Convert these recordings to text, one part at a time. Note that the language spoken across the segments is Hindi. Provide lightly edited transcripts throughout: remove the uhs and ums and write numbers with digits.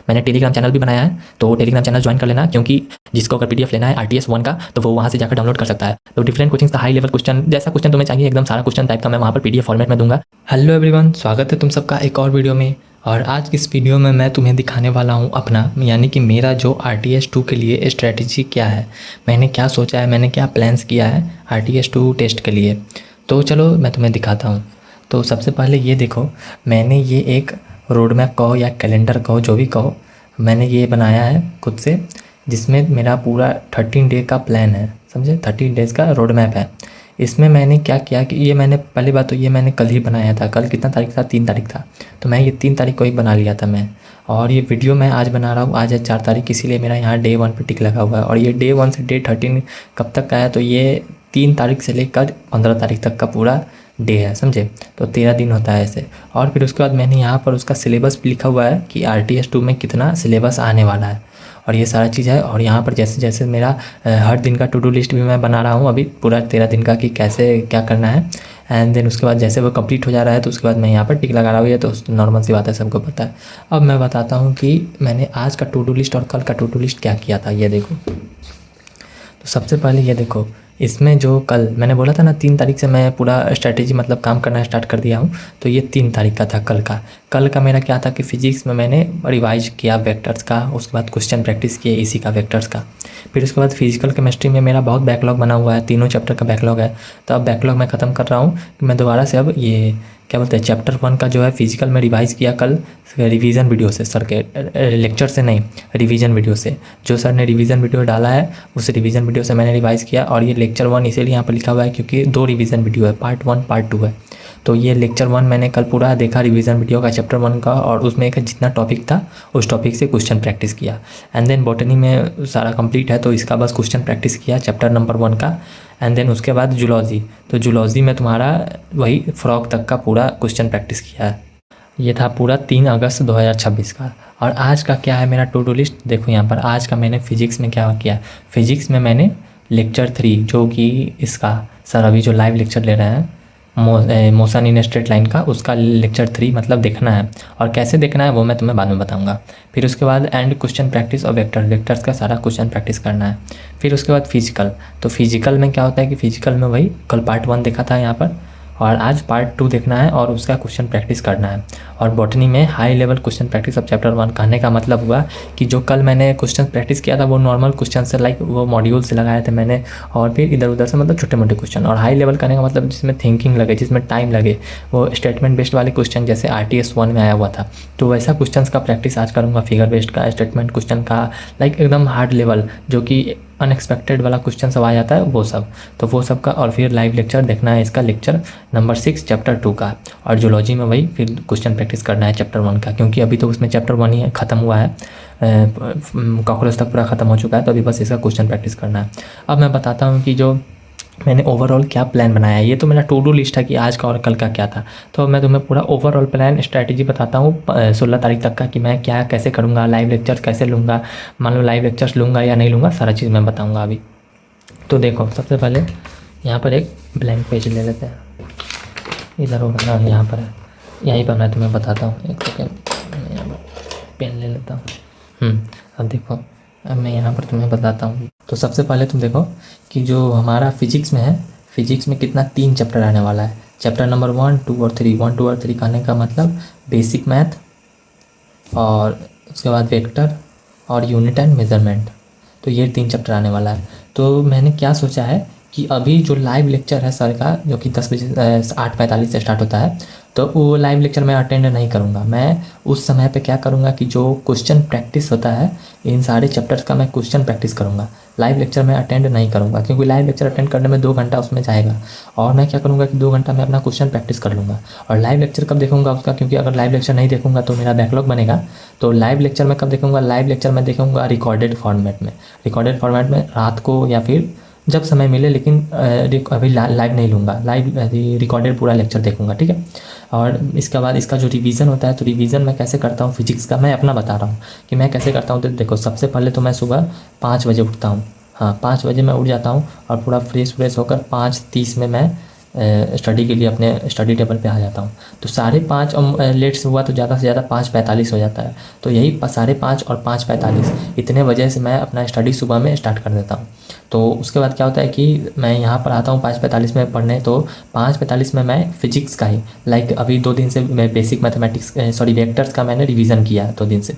मैंने टेलीग्राम चैनल भी बनाया है, तो टेलीग्राम चैनल ज्वाइन कर लेना, क्योंकि जिसको अगर पीडीएफ लेना है आरटीएस 1 का तो वो वहाँ से जाकर डाउनलोड कर सकता है। तो डिफरेंट कोचिंग्स का हाई लेवल क्वेश्चन, जैसा क्वेश्चन तुम्हें चाहिए एकदम सारा क्वेश्चन टाइप का मैं वहाँ पर पीडीएफ फॉर्मेट में दूंगा। हेलो एवरीवन, स्वागत है तुम सबका एक और वीडियो में। और आज की इस वीडियो में मैं तुम्हें दिखाने वाला हूँ अपना, यानी कि मेरा जो आरटीएस 2 के लिए स्ट्रेटजी क्या है, मैंने क्या सोचा है, मैंने क्या प्लान्स किया है आरटीएस 2 टेस्ट के लिए। तो चलो मैं तुम्हें दिखाता हूँ। तो सबसे पहले ये देखो, मैंने ये एक रोड मैप कहो या कैलेंडर कहो, जो भी कहो, मैंने ये बनाया है खुद से, जिसमें मेरा पूरा 13 डे का प्लान है, समझे। 13 डेज़ का रोड मैप है। इसमें मैंने क्या किया कि ये मैंने पहली बात तो ये मैंने कल ही बनाया था। कल कितना तारीख था? 3 तारीख था। तो मैं ये 3 तारीख को ही बना लिया था मैं। और ये वीडियो मैं आज बना रहा हूँ, आज है 4 तारीख, इसीलिए मेरा यहाँ डे 1 पे टिक लगा हुआ है। और ये डे 1 से डे 13 कब तक का है? तो ये 3 तारीख से लेकर 15 तारीख तक का पूरा डे है, समझे। तो 13 दिन होता है ऐसे। और फिर उसके बाद मैंने यहाँ पर उसका सिलेबस भी लिखा हुआ है कि आरटीएस 2 में कितना सिलेबस आने वाला है, और ये सारा चीज़ है। और यहाँ पर जैसे जैसे मेरा हर दिन का टू डू लिस्ट भी मैं बना रहा हूँ अभी पूरा 13 दिन का, कि कैसे क्या करना है। एंड देन उसके बाद जैसे वो कंप्लीट हो जा रहा है तो उसके बाद मैं यहाँ पर टिक लगा रहा हूँ। ये तो नॉर्मल सी बात है, सबको पता है। अब मैं बताता हूँ कि मैंने आज का टू डू लिस्ट और कल का टू डू लिस्ट क्या किया था। ये देखो, तो सबसे पहले ये देखो, इसमें जो कल मैंने बोला था ना 3 तारीख से मैं पूरा स्ट्रैटेजी मतलब काम करना स्टार्ट कर दिया हूँ। तो ये 3 तारीख का था कल का। कल का मेरा क्या था कि फिजिक्स में मैंने रिवाइज किया वेक्टर्स का, उसके बाद क्वेश्चन प्रैक्टिस किए इसी का वेक्टर्स का। फिर उसके बाद फिजिकल केमिस्ट्री में मेरा बहुत बैकलॉग बना हुआ है, तीनों चैप्टर का बैकलॉग है। तो अब बैकलॉग मैं ख़त्म कर रहा हूँ कि मैं दोबारा से अब ये क्या बोलते हैं चैप्टर 1 का जो है फिजिकल में रिवाइज़ किया कल रिवीजन वीडियो से, सर के लेक्चर से नहीं, रिवीजन वीडियो से। जो सर ने रिवीजन वीडियो डाला है उस रिवीजन वीडियो से मैंने रिवाइज़ किया। और ये लेक्चर 1 इसीलिए यहाँ पर लिखा हुआ है क्योंकि 2 रिवीजन वीडियो है, पार्ट 1 पार्ट 2 है। तो ये लेक्चर 1 मैंने कल पूरा देखा रिवीजन वीडियो का चैप्टर 1 का, और उसमें एक जितना टॉपिक था उस टॉपिक से क्वेश्चन प्रैक्टिस किया। एंड देन बॉटनी में सारा कंप्लीट है, तो इसका बस क्वेश्चन प्रैक्टिस किया चैप्टर नंबर 1 का। एंड देन उसके बाद जूलॉजी, तो जूलॉजी में तुम्हारा वही फ्रॉग तक का पूरा क्वेश्चन प्रैक्टिस किया है। ये था पूरा 3 अगस्त 2026 का। और आज का क्या है मेरा टू डू लिस्ट, देखो यहाँ पर। आज का मैंने फिजिक्स में क्या किया, फिजिक्स में मैंने लेक्चर 3 जो कि इसका सर अभी जो लाइव लेक्चर ले रहे हैं मोशन इन स्ट्रेट लाइन का, उसका लेक्चर 3 मतलब देखना है। और कैसे देखना है वो मैं तुम्हें बाद में बताऊंगा। फिर उसके बाद एंड क्वेश्चन प्रैक्टिस और वेक्टर्स का सारा क्वेश्चन प्रैक्टिस करना है। फिर उसके बाद फिजिकल, तो फिजिकल में क्या होता है कि फिजिकल में वही कल पार्ट 1 देखा था यहाँ पर, और आज पार्ट 2 देखना है और उसका क्वेश्चन प्रैक्टिस करना है। और बॉटनी में high level question practice of chapter 1। कहने का मतलब हुआ कि जो कल मैंने क्वेश्चन प्रैक्टिस किया था वो नॉर्मल क्वेश्चन से, लाइक वो मॉड्यूल से लगाए थे मैंने, और फिर इधर उधर से मतलब छोटे मोटे क्वेश्चन। और हाई लेवल करने का मतलब जिसमें थिंकिंग लगे, जिसमें टाइम लगे, वो स्टेटमेंट बेस्ड वाले क्वेश्चन जैसे आरटीएस 1 में आया हुआ था, तो वैसा क्वेश्चन का प्रैक्टिस आज करूँगा। फिगर बेस्ड का, स्टेटमेंट क्वेश्चन का, लाइक एकदम हार्ड लेवल जो कि अनएक्सपेक्टेड वाला क्वेश्चन सब आ जाता है वो सब, तो वो सब का। और फिर लाइव लेक्चर देखना है इसका, लेक्चर नंबर 6 चैप्टर 2 का। और जूलॉजी में वही फिर क्वेश्चन प्रैक्टिस करना है चैप्टर 1 का, क्योंकि अभी तो उसमें चैप्टर 1 ही ख़त्म हुआ है, कॉकरोच तक पूरा ख़त्म हो चुका है, तो अभी बस इसका क्वेश्चन प्रैक्टिस करना है। अब मैं बताता हूँ कि जो मैंने ओवरऑल क्या प्लान बनाया है। ये तो मेरा टू डू लिस्ट है कि आज का और कल का क्या था। तो मैं तुम्हें पूरा ओवरऑल प्लान स्ट्रैटेजी बताता हूँ 16 तारीख तक का, कि मैं क्या कैसे करूँगा, लाइव लेक्चर्स कैसे लूँगा, मान लो लाइव लेक्चर्स लूँगा या नहीं लूँगा, सारा चीज़ मैं बताऊँगा अभी। तो देखो, सबसे पहले यहाँ पर एक ब्लैंक पेज ले लेते हैं, इधर होगा ना, यहाँ पर है, यहीं पर मैं तुम्हें बताता हूँ। एक सेकेंड, मैं यहाँ पर पेन ले लेता हूँ। अब देखो, अब मैं यहाँ पर तुम्हें बताता हूँ। तो सबसे पहले तुम देखो कि जो हमारा फिजिक्स में है, फिजिक्स में कितना 3 चैप्टर आने वाला है। चैप्टर नंबर 1, 2 और 3। 1, 2 और 3 कहने का मतलब बेसिक मैथ, और उसके बाद वेक्टर और यूनिट एंड मेजरमेंट। तो ये 3 चैप्टर आने वाला है। तो मैंने क्या सोचा है कि अभी जो लाइव लेक्चर है सर का, जो कि 10 बजे 8:45 से स्टार्ट होता है, तो वो लाइव लेक्चर मैं अटेंड नहीं करूँगा। मैं उस समय पे क्या करूँगा कि जो क्वेश्चन प्रैक्टिस होता है इन सारे चैप्टर्स का, मैं क्वेश्चन प्रैक्टिस करूँगा। लाइव लेक्चर मैं अटेंड नहीं करूँगा, क्योंकि लाइव लेक्चर अटेंड करने में 2 घंटा उसमें जाएगा। और मैं क्या करूँगा कि 2 घंटा मैं अपना क्वेश्चन प्रैक्टिस कर लूँगा। और लाइव लेक्चर कब देखूँगा उसका, क्योंकि अगर लाइव लेक्चर नहीं देखूँगा तो मेरा बैकलॉग बनेगा। तो लाइव लेक्चर मैं कब देखूँगा, लाइव लेक्चर मैं देखूँगा रिकॉर्डेड फॉर्मेट में। रिकॉर्डेड फॉर्मेट में रात को या फिर जब समय मिले, लेकिन अभी लाइव नहीं लूँगा, लाइव रिकॉर्डेड पूरा लेक्चर देखूँगा, ठीक है। और इसके बाद इसका जो रिवीजन होता है, तो रिवीजन मैं कैसे करता हूँ फिजिक्स का, मैं अपना बता रहा हूँ कि मैं कैसे करता हूँ। तो देखो, सबसे पहले तो मैं सुबह 5 बजे उठता हूँ। हाँ, 5 बजे मैं उठ जाता हूँ और पूरा फ्रेश होकर 5:30 में मैं स्टडी के लिए अपने स्टडी टेबल पे आ जाता हूँ। तो 5:30 लेट से हुआ तो ज़्यादा से ज़्यादा 5:45 हो जाता है। तो यही 5:30 और 5:45 इतने वजह से मैं अपना स्टडी सुबह में स्टार्ट कर देता हूँ। तो उसके बाद क्या होता है कि मैं यहाँ पर आता हूँ 5:45 में पढ़ने। तो 5:45 में मैं फिजिक्स का ही अभी 2 दिन से मैं बेसिक मैथमेटिक्स वेक्टर्स का मैंने रिवीजन किया 2 दिन से,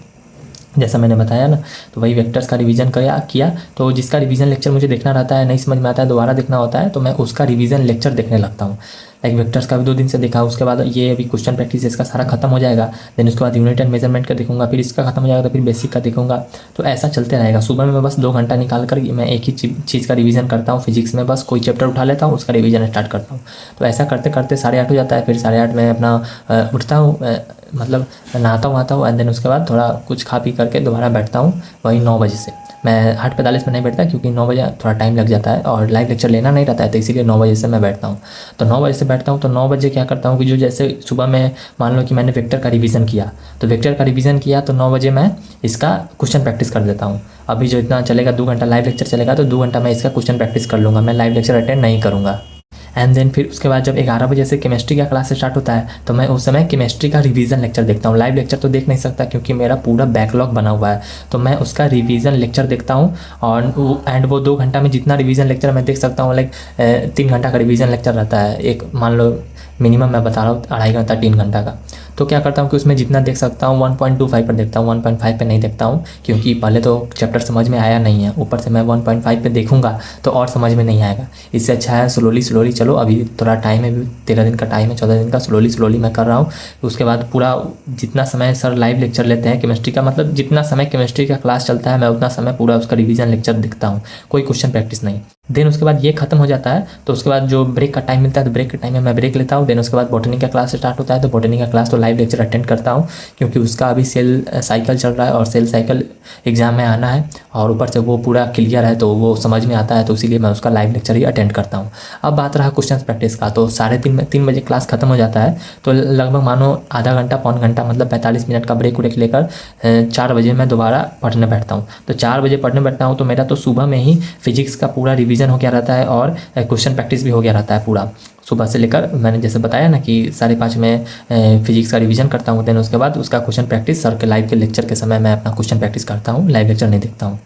जैसा मैंने बताया ना। तो वही वेक्टर्स का रिवीजन किया। तो जिसका रिवीजन लेक्चर मुझे देखना रहता है, नहीं समझ में आता है, दोबारा देखना होता है, तो मैं उसका रिवीजन लेक्चर देखने लगता हूँ। वेक्टर्स का भी 2 दिन से देखा। उसके बाद ये अभी क्वेश्चन प्रैक्टिस इसका सारा खत्म हो जाएगा। देन उसके बाद यूनिट एंड मेजरमेंट का देखूंगा, फिर इसका खत्म हो जाएगा तो फिर बेसिक का देखूंगा। तो ऐसा चलते रहेगा। सुबह में मैं बस 2 घंटा निकाल कर मैं एक ही चीज़ का रिवीजन करता हूँ। फिजिक्स में बस कोई चैप्टर उठा लेता हूँ, उसका रिवीजन स्टार्ट करता हूँ। तो ऐसा करते करते 8:30 हो जाता है। फिर 8:30 में अपना उठता हूँ, मतलब नहाता हूँ एंड देन उसके बाद थोड़ा कुछ खा पी करके दोबारा बैठता हूँ वही 9 बजे से। मैं 8:45 में नहीं बैठता क्योंकि 9 बजे थोड़ा टाइम लग जाता है और लाइव लेक्चर लेना नहीं रहता है, तो इसीलिए 9 बजे से मैं बैठता हूँ। तो 9 बजे से बैठता हूँ। तो 9 बजे क्या करता हूँ कि जो जैसे सुबह में मान लो कि मैंने वेक्टर का रिवीजन किया, तो वेक्टर का रिवीजन किया तो 9 बजे मैं इसका क्वेश्चन प्रैक्टिस कर देता हूँ। अभी जो इतना चलेगा 2 घंटा लाइव लेक्चर चलेगा, तो 2 घंटा मैं इसका क्वेश्चन प्रैक्टिस कर लूँगा। मैं लाइव लेक्चर अटेंड नहीं करूँगा। एंड देन फिर उसके बाद जब 11 बजे से केमिस्ट्री का क्लास स्टार्ट होता है, तो मैं उस समय केमिस्ट्री का रिवीजन लेक्चर देखता हूँ। लाइव लेक्चर तो देख नहीं सकता क्योंकि मेरा पूरा बैकलॉग बना हुआ है। तो मैं उसका रिवीजन लेक्चर देखता हूँ और वो 2 घंटा में जितना रिवीजन लेक्चर मैं देख सकता हूँ, 3 घंटा का रिवीजन लेक्चर रहता है। एक मान लो मिनिमम मैं बता रहा हूँ 2.5 घंटा 3 घंटा का। तो क्या करता हूँ कि उसमें जितना देख सकता हूँ 1.25 पर देखता हूँ, 1.5 पे नहीं देखता हूँ क्योंकि पहले तो चैप्टर समझ में आया नहीं है, ऊपर से मैं 1.5 पे देखूंगा तो और समझ में नहीं आएगा। इससे अच्छा है स्लोली चलो, अभी थोड़ा टाइम है, 13 दिन का टाइम है, 14 दिन का, स्लोली मैं कर रहा हूँ। उसके बाद पूरा जितना समय सर लाइव लेक्चर लेते हैं केमिस्ट्री का, मतलब जितना समय केमिस्ट्री का क्लास चलता है मैं उतना समय पूरा उसका रिवीजन लेक्चर देखता हूँ, कोई क्वेश्चन प्रैक्टिस नहीं। देन उसके बाद ये खत्म हो जाता है। तो उसके बाद जो ब्रेक का टाइम मिलता है तो ब्रेक के टाइम में मैं ब्रेक लेता हूँ। देन उसके बाद बॉटनी का क्लास स्टार्ट होता है, तो बॉटनी का क्लास तो लाइव लेक्चर अटेंड करता हूँ क्योंकि उसका अभी सेल साइकिल चल रहा है और सेल साइकिल एग्जाम में आना है और ऊपर से वो पूरा क्लियर है तो वो समझ में आता है, तो इसीलिए मैं उसका लाइव लेक्चर ही अटेंड करता हूँ। अब बात रहा क्वेश्चन प्रैक्टिस का, तो 3:30 बजे क्लास खत्म हो जाता है। तो लगभग मानो आधा घंटा पौन घंटा मतलब 45 मिनट का ब्रेक लेकर 4 बजे मैं दोबारा पढ़ने बैठता हूँ। तो 4 बजे पढ़ने बैठता हूँ तो मेरा तो सुबह में ही फिजिक्स का पूरा रिवीजन हो गया रहता है और क्वेश्चन प्रैक्टिस भी हो गया रहता है पूरा सुबह से लेकर। मैंने जैसे बताया ना कि 5:30 में फिजिक्स का रिवीजन करता हूँ। देन उसके बाद उसका क्वेश्चन प्रैक्टिस सर के लाइव के लेक्चर के समय मैं अपना क्वेश्चन प्रैक्टिस करता हूँ, लाइव लेक्चर नहीं देखता हूँ।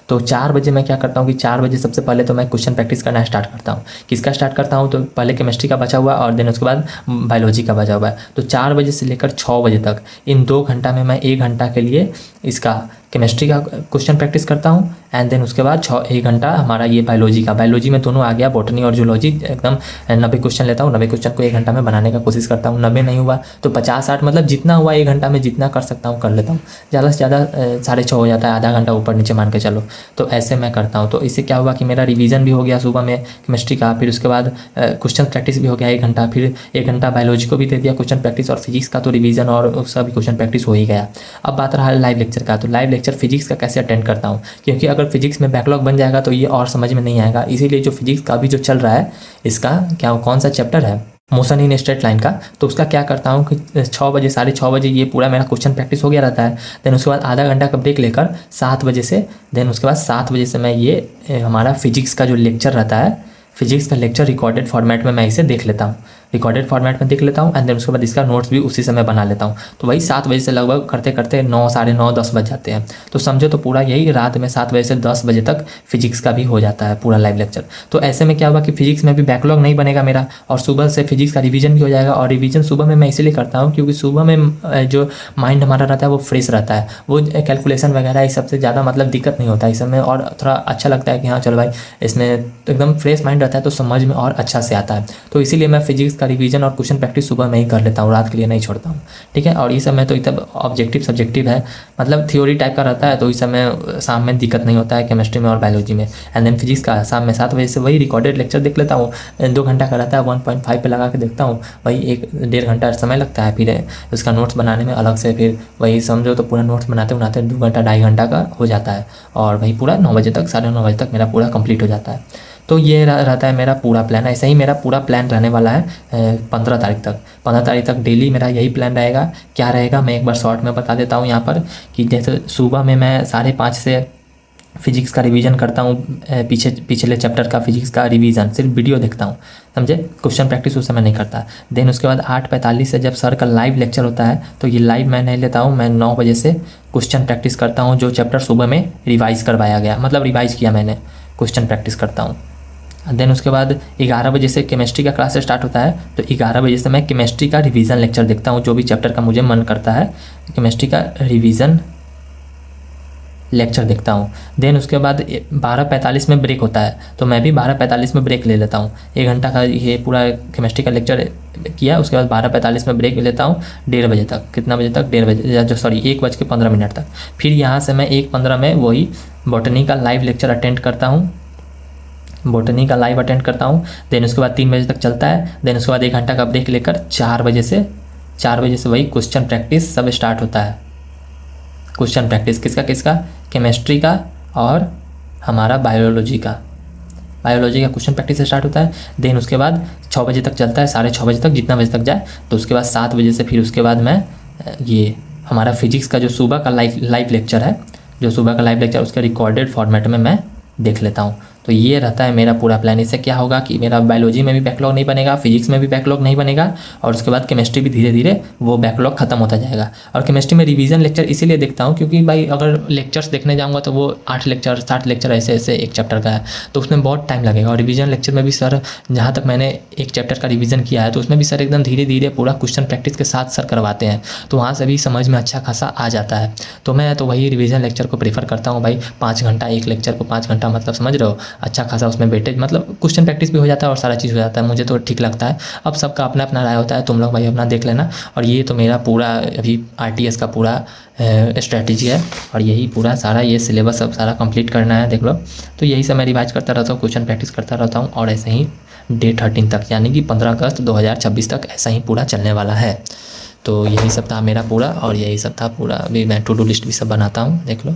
तो 4 बजे मैं क्या करता हूँ कि 4 बजे सबसे पहले तो मैं क्वेश्चन प्रैक्टिस करना स्टार्ट करता हूँ। किसका स्टार्ट करता हूँ, तो पहले केमिस्ट्री का बचा हुआ और देन उसके बाद बायोलॉजी का बचा हुआ है। तो 4 बजे से लेकर 6 बजे तक इन 2 घंटा में मैं 1 घंटा के लिए इसका केमिस्ट्री का क्वेश्चन प्रैक्टिस करता हूँ एंड देन उसके बाद 1 घंटा हमारा ये बायोलॉजी में दोनों आ गया, बॉटनी और जूलॉजी एकदम 90 क्वेश्चन लेता हूँ। 90 क्वेश्चन को 1 घंटा में बनाने का कोशिश करता हूँ। 90 नहीं हुआ तो 50-60 मतलब जितना हुआ 1 घंटा में जितना कर सकता हूँ कर लेता हूँ। ज़्यादा से ज़्यादा 6:30 हो जाता है, आधा घंटा ऊपर नीचे मान के चलो। तो ऐसे मैं करता हूँ। तो इससे क्या हुआ कि मेरा रिवीजन भी हो गया सुबह में केमिस्ट्री का, फिर उसके बाद क्वेश्चन प्रैक्टिस भी हो गया 1 घंटा, फिर 1 घंटा बायोलॉजी को भी दे दिया क्वेश्चन प्रैक्टिस और फिजिक्स का तो रिवीजन और उसका भी क्वेश्चन प्रैक्टिस हो ही गया। अब बात रहा लाइव लेक्चर का, तो लाइव लेक्चर फिजिक्स का कैसे अटेंड करता हूँ, क्योंकि अगर फिजिक्स में बैकलॉग बन जाएगा तो ये और समझ में नहीं आएगा। इसीलिए जो फिजिक्स का भी जो चल रहा है इसका क्या कौन सा चैप्टर है मोशन इन स्ट्रेट लाइन का, तो उसका क्या करता हूँ कि 6 बजे 6:30 बजे ये पूरा मेरा क्वेश्चन प्रैक्टिस हो गया रहता है। देन उसके बाद आधा घंटा का ब्रेक लेकर 7 बजे से देन उसके बाद 7 बजे से मैं ये हमारा फिजिक्स का जो लेक्चर रहता है, फिजिक्स का लेक्चर रिकॉर्डेड फॉर्मेट में मैं इसे देख लेता हूँ, रिकॉर्डेड फॉर्मेट में देख लेता हूँ एंड देन उसके बाद इसका नोट्स भी उसी समय बना लेता हूँ। तो वही 7 बजे से लगभग करते करते 9, 9:30, 10 बज जाते हैं। तो समझो तो पूरा यही रात में 7 बजे से 10 बजे तक फिजिक्स का भी हो जाता है पूरा लाइव लेक्चर। तो ऐसे में क्या होगा कि फिजिक्स में भी बैकलॉग नहीं बनेगा मेरा और सुबह से फिजिक्स का रिवीजन भी हो जाएगा। और रिवीजन सुबह में मैं इसलिए करता हूँ क्योंकि सुबह में जो माइंड हमारा रहता है वो फ्रेश रहता है, वो कैलकुलेशन वगैरह इस सबसे ज़्यादा मतलब दिक्कत नहीं होता है इस समय, और थोड़ा अच्छा लगता है कि हाँ चलो भाई इसमें एकदम फ्रेश माइंड रहता है तो समझ में और अच्छा से आता है। तो इसीलिए मैं फिजिक्स का रिवीजन और क्वेश्चन प्रैक्टिस सुबह में ही कर लेता हूँ, रात के लिए नहीं छोड़ता हूँ। ठीक है, और इस समय तो इतना ऑब्जेक्टिव सब्जेक्टिव है, मतलब थ्योरी टाइप का रहता है, तो इस समय शाम में दिक्कत नहीं होता है केमिस्ट्री में और बायोलॉजी में। एंड देन फिजिक्स का शाम में 7 बजे से वही रिकॉर्डेड लेक्चर देख लेता हूँ, 2 घंटा का रहता है, 1.5 पे लगा के देखता हूँ, वही 1-1.5 घंटा समय लगता है। फिर उसका नोट्स बनाने में अलग से, फिर वही समझो तो पूरा नोट्स बनाते 2 घंटा 2.5 घंटा का हो जाता है और वही पूरा 9 बजे तक 9:30 बजे तक मेरा पूरा कंप्लीट हो जाता है। तो ये रहता है मेरा पूरा प्लान। ऐसा ही मेरा पूरा प्लान रहने वाला है 15 तारीख तक। 15 तारीख तक डेली मेरा यही प्लान रहेगा। क्या रहेगा मैं एक बार शॉर्ट में बता देता हूँ यहाँ पर कि जैसे सुबह में मैं 5:30 से फिजिक्स का रिवीजन करता हूँ, पिछले चैप्टर का फिजिक्स का रिवीजन सिर्फ वीडियो देखता हूँ, समझे। क्वेश्चन प्रैक्टिस उस समय नहीं करता। देन उसके बाद 8:45 से जब सर का लाइव लेक्चर होता है तो ये लाइव मैं नहीं लेता हूँ, मैं 9 बजे से क्वेश्चन प्रैक्टिस करता हूँ, जो चैप्टर सुबह में रिवाइज़ करवाया गया, मतलब रिवाइज़ किया मैंने, क्वेश्चन प्रैक्टिस करता हूँ। देन उसके बाद 11 बजे से केमिस्ट्री का क्लास स्टार्ट होता है, तो 11 बजे से मैं केमिस्ट्री का रिवीजन लेक्चर देखता हूँ, जो भी चैप्टर का मुझे मन करता है केमिस्ट्री का रिवीजन लेक्चर देखता हूँ। देन उसके बाद 12:45 में ब्रेक होता है, तो मैं भी 12:45 में ब्रेक ले लेता हूँ। 1 घंटा का ये पूरा केमिस्ट्री का लेक्चर किया, उसके बाद 12:45 में ब्रेक लेता हूँ 1:30 बजे तक। कितना बजे तक? 1:30 बजे, जो सॉरी 1:15 तक। फिर यहाँ से मैं 1:15 में वही बॉटनी का लाइव लेक्चर अटेंड करता हूँ, देन उसके बाद 3 बजे तक चलता है। देन उसके बाद 1 घंटा का ब्रेक लेकर 4 बजे से वही क्वेश्चन प्रैक्टिस सब स्टार्ट होता है। क्वेश्चन प्रैक्टिस किसका? केमिस्ट्री का और हमारा बायोलॉजी का क्वेश्चन प्रैक्टिस स्टार्ट होता है। देन उसके बाद 6 बजे तक चलता है, 6:30 बजे तक, जितना बजे तक जाए। तो उसके बाद 7 बजे से फिर उसके बाद मैं ये हमारा फिजिक्स का जो सुबह का लाइव लेक्चर है, उसका रिकॉर्डेड फॉर्मेट में मैं देख लेता हूँ। तो ये रहता है मेरा पूरा प्लान। इससे क्या होगा कि मेरा बायोलॉजी में भी बैकलॉग नहीं बनेगा, फिजिक्स में भी बैकलॉग नहीं बनेगा, और उसके बाद केमिस्ट्री भी धीरे धीरे वो बैकलॉग खत्म होता जाएगा। और केमिस्ट्री में रिवीजन लेक्चर इसीलिए देखता हूँ क्योंकि भाई अगर लेक्चर्स देखने जाऊँगा तो वो 8 लेक्चर 7 लेक्चर ऐसे एक चैप्टर का है, तो उसमें बहुत टाइम लगेगा। और रिवीजन लेक्चर में भी सर, जहाँ तक मैंने एक चैप्टर का रिवीजन किया है, तो उसमें भी सर एकदम धीरे धीरे पूरा क्वेश्चन प्रैक्टिस के साथ सर करवाते हैं, तो वहाँ से भी समझ में अच्छा खासा आ जाता है। तो मैं तो वही रिवीजन लेक्चर को प्रेफर करता हूँ भाई। 5 घंटा एक लेक्चर को 5 घंटा, मतलब समझ रहे हो, अच्छा खासा उसमें वेटेज, मतलब क्वेश्चन प्रैक्टिस भी हो जाता है और सारा चीज़ हो जाता है। मुझे तो ठीक लगता है। अब सबका अपना अपना राय होता है, तुम लोग भाई अपना देख लेना। और ये तो मेरा पूरा अभी RTS का पूरा स्ट्रैटेजी है, और यही पूरा सारा ये सिलेबस अब सारा कंप्लीट करना है, देख लो। तो यही सब मैं रिवाइज करता रहता हूँ, क्वेश्चन प्रैक्टिस करता रहता हूँ, और ऐसे ही Day 13 तक, यानी कि 15 अगस्त 2026 तक ऐसा ही पूरा चलने वाला है। तो यही सब था मेरा पूरा, और यही सब था पूरा। अभी मैं टू डू लिस्ट भी सब बनाता हूँ, देख लो।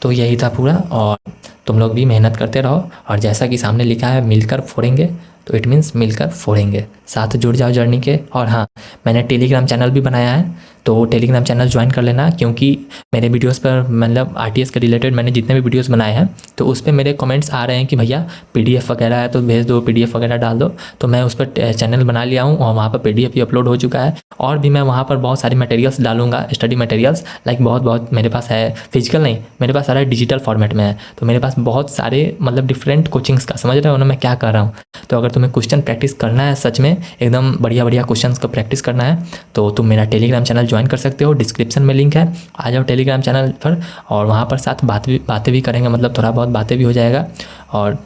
तो यही था पूरा, और तुम लोग भी मेहनत करते रहो, और जैसा कि सामने लिखा है मिलकर फोड़ेंगे, तो इट मीन्स मिलकर फोड़ेंगे, साथ जुड़ जाओ जर्नी के। और हाँ, मैंने टेलीग्राम चैनल भी बनाया है, तो टेलीग्राम चैनल ज्वाइन कर लेना, क्योंकि मेरे वीडियोस पर, मतलब RTS के रिलेटेड मैंने जितने भी वीडियोस बनाए हैं, तो उस पर मेरे कमेंट्स आ रहे हैं कि भैया PDF वगैरह है तो भेज दो, PDF वगैरह डाल दो। तो मैं उस पर चैनल बना लिया हूँ, और वहाँ पर PDF भी अपलोड हो चुका है, और भी मैं वहाँ पर बहुत सारी मटेरियल्स डालूंगा, स्टडी मटेरियल्स, लाइक बहुत मेरे पास है, फिजिकल नहीं, मेरे पास सारा डिजिटल फॉर्मेट में है। तो मेरे पास बहुत सारे, मतलब डिफरेंट कोचिंग्स का, समझ रहे हो ना मैं क्या कर रहा हूँ। तो अगर तुम्हें क्वेश्चन प्रैक्टिस करना है, सच में एकदम बढ़िया क्वेश्चंस का प्रैक्टिस करना है, तो तुम मेरा टेलीग्राम चैनल ज्वाइन कर सकते हो। डिस्क्रिप्शन में लिंक है, आ जाओ टेलीग्राम चैनल पर, और वहाँ पर साथ बातें भी करेंगे, मतलब थोड़ा बहुत बातें भी हो जाएगा। और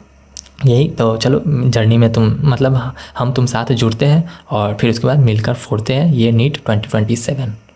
यही तो, चलो जर्नी में तुम, मतलब हम तुम साथ जुड़ते हैं, और फिर उसके बाद मिलकर फोड़ते हैं ये नीट 2027।